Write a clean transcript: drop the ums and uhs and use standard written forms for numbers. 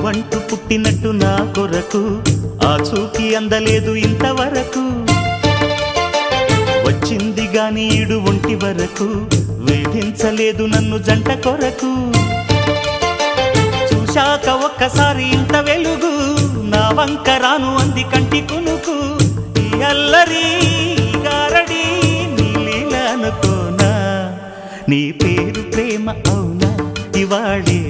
నువ్వంటూ పుట్టినట్టు నా కొరకు ఆ చూకి అందలేదు ఇంతవరకు వచ్చింది గాని ఈడు ఒంటి వరకు వేధించలేదు నన్ను జంట కొరకు చూశాక ఒక్కసారి ఇంత వెలుగు నా వంక రాను అంది కంటి కునుకు ఈ అల్లరి గారడి నీలీల అనుకోనా నీ పేరు ప్రేమ అవునా ఇవాళే